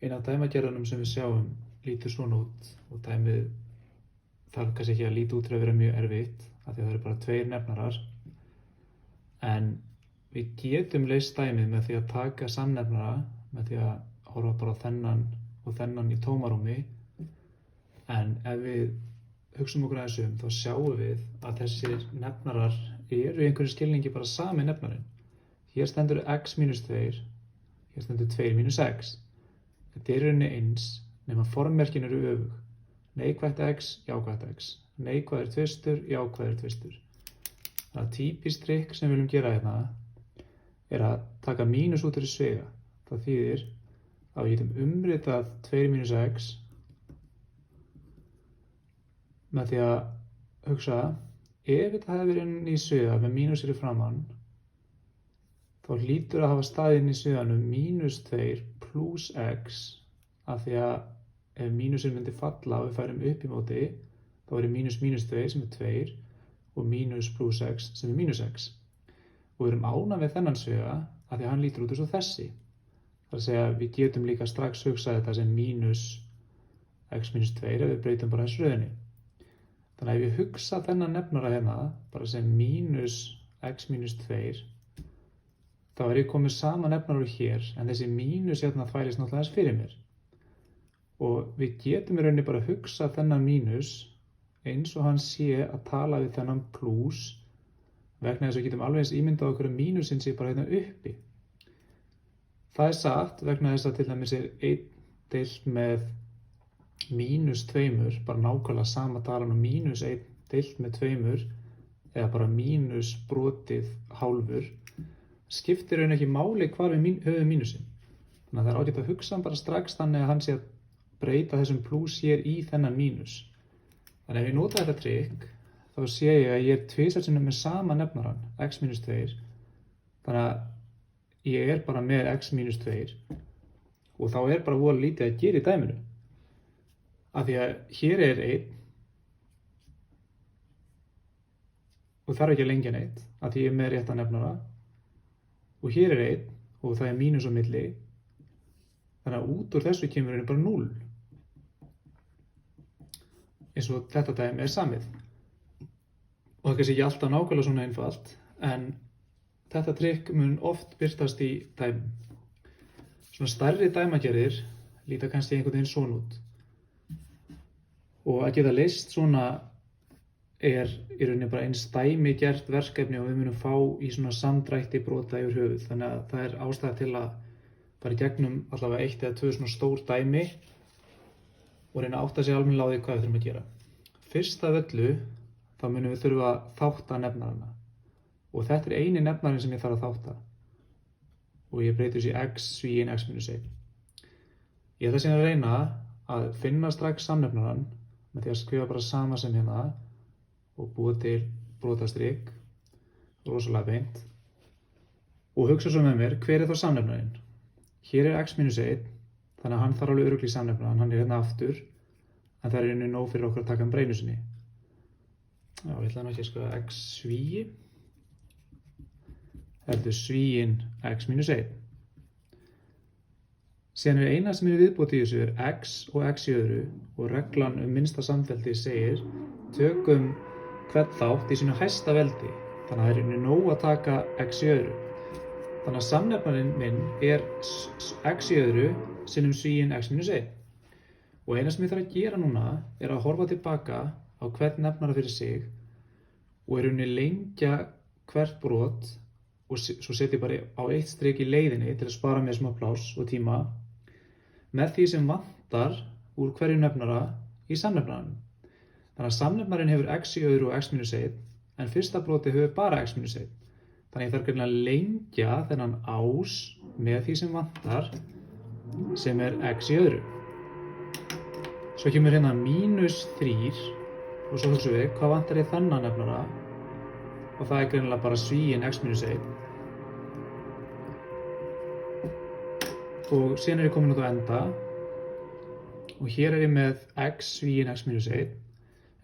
Ein af dæmagerðunum sem við sjáum lítur svona út og dæmið þarf kannski ekki að líta út til að vera mjög erfitt af því að það eru bara 2 nefnarar. En við getum leyst dæmið með því að taka samnefnara, með því að horfa bara á þennan og þennan í tómarúmi. En ef við hugsum okkur aðeins þá sjáum við að þessir nefnarar eru í einhverju skilningi bara sami nefnarinn. Hér stendur x mínus 2, hér stendur 2 mínus x. Þetta er í rauninni eins, nema formmerkin eru öfug. Neikvætt x, jákvætt x. Neikvæður tvistur, jákvæður tvistur. Þannig að típist trikk sem við viljum gera hérna er að taka mínus út úr svega. Það þýðir að við getum umritað 2 mínus x með því að hugsa, ef þetta hefði verið inn í svega með mínus fyrir framann, þá hlýtur að hafa staðið inn í sviganum mínus 2 pluss x, af því að ef mínusinn myndi falla og við færum upp í móti, þá verður mínus mínus 2 sem er 2 og mínus pluss x sem er mínus x. Og við erum ánægð með þennan sviga af því að hann lítur út eins og þessi. Það er að segja að við getum líka strax hugsað þetta sem mínus x mínus 2 ef við breytum bara þessu röðinni. Þannig að ef ég hugsa þennan nefnara hérna bara sem mínus x mínus 2, þá er ég komið sama nefnara hér, en þessi mínus hérna þvælist náttúrulega aðeins fyrir mér. Og við getum í rauninni bara að hugsa þennan mínus eins og hann sé að tala við þennan plús, vegna þess að við getum alveg eins ímyndað okkur að mínusinn sé bara hérna uppi. Það er satt vegna þess að til dæmis er 1 deilt með mínus 2, bara nákvæmlega sama talan og mínus 1 deilt með 2, eða bara mínus brotið hálfur, skiptir rauninni ekki máli hvar við höfum mínusinn. Þannig að það er ágætt að hugsa hann bara strax þannig að hann sé að breyta þessum plús hér í þennan mínus. Þannig að ef ég nota þetta trikk, þá sé ég að ég er tvisvar sinnum með sama nefnarann, x mínus 2, þannig að ég er bara með x mínus 2 og þá er bara voða lítið að gera í dæminu. Af því að hér er 1 og þarf ekki að lengja neitt, af því ég er með rétta nefnara, og hér er 1 og það er mínus á milli, þannig að út úr þessu kemur bara 0. Eins og þetta dæmi er samið. Og það er kannski ekki alltaf nákvæmlega svona einfalt, en þetta trikk mun oft birtast í dæmum. Svona stærri dæmagerðir líta kannski einhvern veginn svona út. Og að geta leyst svona er í rauninni bara eins dæmigert verkefni og við munum fá í svona samdrætti brota yfir höfuð. Þannig að það er ástæða til að fara í gegnum allavega 1 eða 2 svona stór dæmi og reyna að átta sig almennilega á því hvað við þurfum að gera. Fyrst af öllu þá munum við þurfa að þátta nefnarana. Og þetta er eini nefnarinn sem ég þarf að þátta. Og ég breyti þessu í x svíin x minus 1. Ég ætla síðan að reyna að finna strax samnefnarann með því að skrifa bara sama sem hérna og búa til brotastrik, rosalega beint. Og hugsa svo með mér, hver er þá samnefnarinn? Hér er x minus 1, þannig að hann þarf alveg örugglega í samnefnarann, hann er hérna aftur, en það er einu nóg fyrir okkur að taka hann breinu sinni. Já, ég ætla nú ekki að skrifa x svíi, heldur svíin x minus 1. Síðan er eina sem er viðbót í þessu er x og x í öðru og reglan minnsta samfeldi segir tökum hvern þátt í sínu hæsta veldi, þannig að það er nóg að taka x í öðru. Þannig að samnefnarinn minn er x í öðru sinnum svíin x minus 1. Og eina sem ég þarf að gera núna er að horfa tilbaka á hvern nefnara fyrir sig og í rauninni lengja hvert brot og svo setja ég bara á 1 strik í leiðinni til að spara mér smá pláss og tíma með því sem vantar úr hverju nefnara í samnefnaranum. Þannig að samnefnarinn hefur x í öðru og x minus 1 en fyrsta broti hefur bara x minus 1. Þannig ég þarf greinilega að lengja þennan ás með því sem vantar sem er x í öðru. Svo kemur hérna mínus 3 og svo hugsum við hvað vantar ég þennan nefnara og það er greinilega bara svíin x minus 1. Og síðan er ég komin út á enda og hér er ég með x svíin x minus 1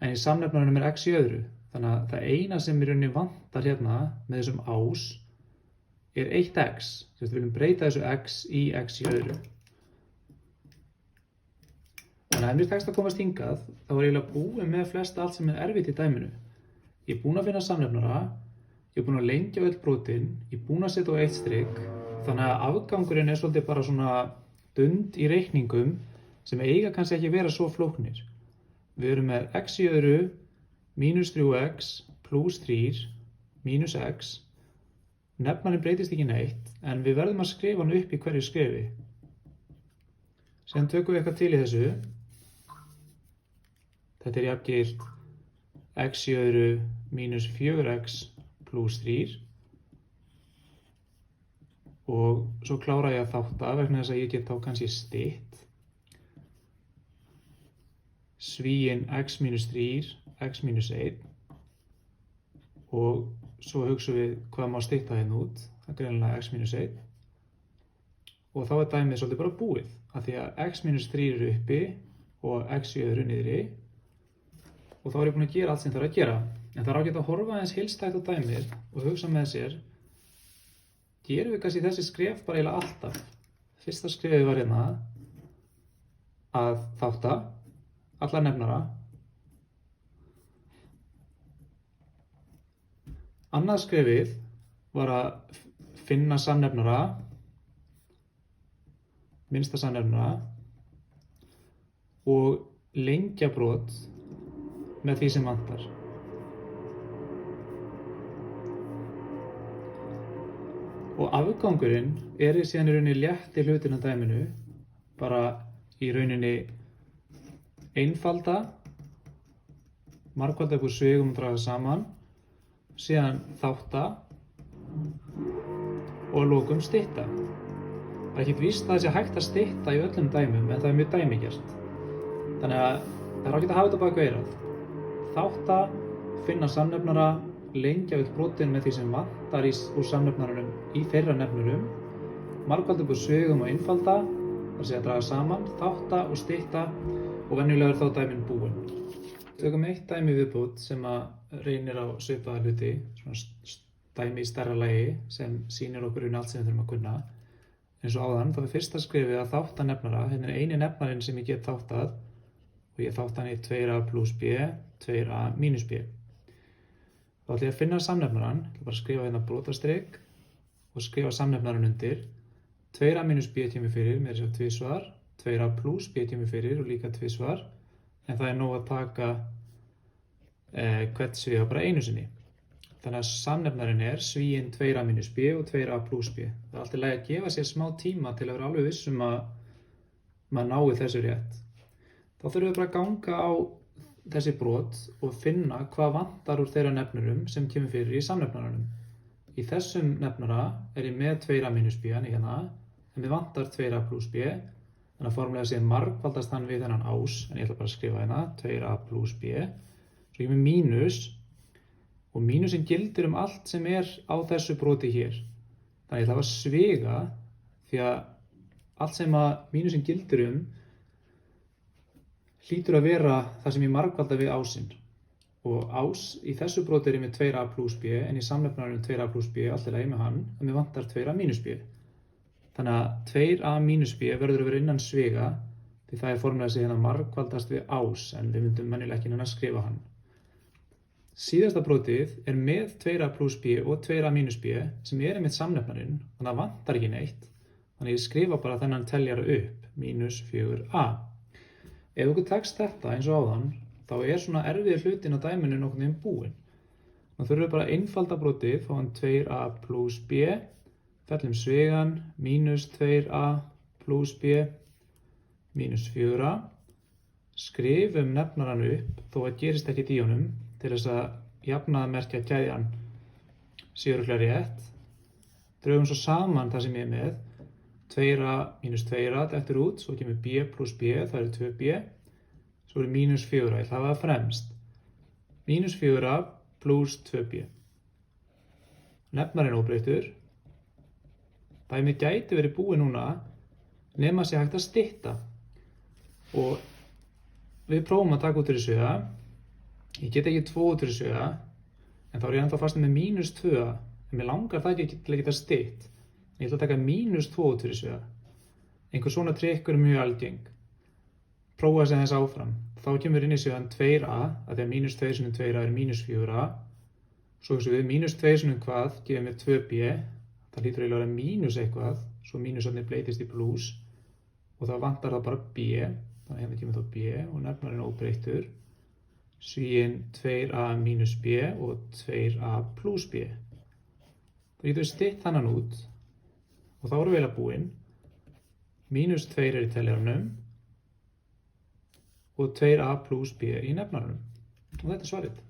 en í samnefnaranum er x í öðru. Þannig að það eina sem í rauninni vantar hérna með þessum ás er 1x. Við viljum breyta þessu x í öðru. Þannig að ef mér tekst að komast hingað, þá er eiginlega búið með flest allt sem er erfitt í dæminu. Ég er búinn að finna samnefnara, ég er búinn að lengja öll brotin, ég er búinn að setja á eitt strik, þannig að afgangurinn er svolítið bara svona dund í reikningum sem eiga kannski ekki vera svo flóknir. Við erum með x í öðru, mínus 3x, plus 3, mínus x. Nefnarinn breytist ekki neitt, en við verðum að skrifa hann upp í hverju skrefi. Síðan tökum við eitthvað til í þessu. Þetta er jafngilt x í öðru mínus 4x plus 3 og svo klára ég að þátta vegna þess að ég get þá kannski stytt svíinn x mínus 3, x mínus 1 og svo hugsum við hvað má stytta hérna út, það er greinilega x mínus 1 og þá er dæmið svolítið bara búið af því að x mínus 3 eru uppi og x í öðru niðri og þá er ég búinn að gera allt sem það er að gera. En það er ágætt að horfa aðeins heildstætt á dæmið og hugsa með sér, gerum við kannski þessi skref bara eiginlega alltaf. Fyrsta skrefið var hérna að þátta alla nefnara. Annað skrefið var að finna samnefnara, minnsta samnefnara og lengja brot með því sem vantar. Og afgangurinn er síðan í rauninni létti hlutin af dæminu, bara í rauninni einfalda, margfalda upp úr svigum og draga saman, síðan þátta og að lokum stytta. Það er ekkert víst að það sé hægt að stytta í öllum dæmum, en það er mjög dæmigert. Þannig að það er ágætt að hafa þetta bak við eyrað. Þátta, finna samnefnara, lengja út brotin með því sem vantar úr samnefnaranum í þeirra nefnurum, margfalda upp úr svigum og einfalda, þar sé að draga saman, þátta og stytta og venjulega er þá dæmin búin. Við tökum eitt dæmi viðbót sem að reynir á svipaða hluti, svona dæmi í stærra lagi sem sýnir okkur allt sem við þurfum að kunna. Eins og áðan, þá er fyrsta skrefið að þátta nefnara, hérna er eini nefnarinn sem ég get þáttað og ég þátt hann í 2a plus b, 2a mínus b. Þá ætla ég að finna samnefnarann, ég ætla bara að skrifa hérna brotastrik og skrifa samnefnarann undir. 2a mínus b kemur fyrir með þess að tvisvar, 2a plus b kemur fyrir og líka tvisvar, en það er nóg að taka hvert sviga bara einu sinni. Þannig að samnefnarinn er svíinn 2a mínus b og 2a plus b. Það er alltaf að gefa sér smá tíma til að vera alveg viss að maður nái þessu rétt. Þá þurfum við bara að ganga á þessi brot og finna hvað vantar úr þeirra nefnurum sem kemur fyrir í samnefnaranum. Í þessum nefnara er ég með 2a mínus b hérna, en mér vantar 2a plus b, þannig að formulega sé margfaldast hann við þennan ás, en ég ætla bara að skrifa hérna 2a plus b. Svo ég með mínus, og mínusinn gildir allt sem er á þessu broti hér. Þannig að ég ætla að sviga, því að allt sem að mínusinn gildir hlýtur að vera það sem ég margfalda við ásinn. Og ás í þessu broti er ég með 2a plus b, en í samnefnaranum 2a plus b, allt í lagi með hann, en mér vantar 2a mínus b. Þannig að 2a mínus b verður að vera innan sviga, því það er formulega að segja margfaldast við ás, en við myndum venjulega ekki að skrifa hann. Síðasta brotið er með 2a plus b og 2a mínus b, sem er einmitt samnefnarinn, þannig að vantar ekki neitt, þannig að ég skrifa bara þennan teljara upp, mínus 4a. Ef okkur tekst þetta eins og áðan, þá er svona erfiður hlutin á dæminu nokkurn veginn búinn. Þá þurfum við bara að einfalda brotið, fá hann 2a plus b, fellum svigan, mínus 2a plus b, mínus 4a, skrifum nefnarann upp, þó að gerist ekkert í honum, til þess að jafnaðarmerkja keðjan sé örugglega rétt. Drögum svo saman það sem ég er með, 2a mínus 2a dettur út, svo kemur b plus b, það eru 2b, svo er mínus 4a, ég ætla að hafa það fremst. Mínus 4a plus 2b. Nefnarinn óbreyttur. Dæmið gæti verið búið núna, nema sé hægt að stytta. Og við prófum að taka út úr sviga. Ég get ekki 2 út úr sviga, en þá er ég ennþá fastið með mínus 2, en mér langar það ekki til að geta stytt. Ég ætla að taka mínus 2 út fyrir sviga. Einhver svona trikkur er mjög algeng. prófa þessi aðeins áfram. Þá kemur inn í síðan 2a, af því að mínus 2 sinnum 2a er mínus 4a. Svo hugsum við mínus 2 sinnum hvað gefur mér 2b. Það hlýtur eiginlega að vera mínus eitthvað, svo mínusarnir breytist í plús. Og það vantar það bara b, þannig að hérna kemur þá b og nefnarinn óbreyttur. Svíinn 2a mínus b og 2a plús b. Það getur við stytt þannan út og þá erum við eiginlega búin. Mínus 2 er í teljaranum og 2a plús b í nefnaranum. Og þetta er svarið.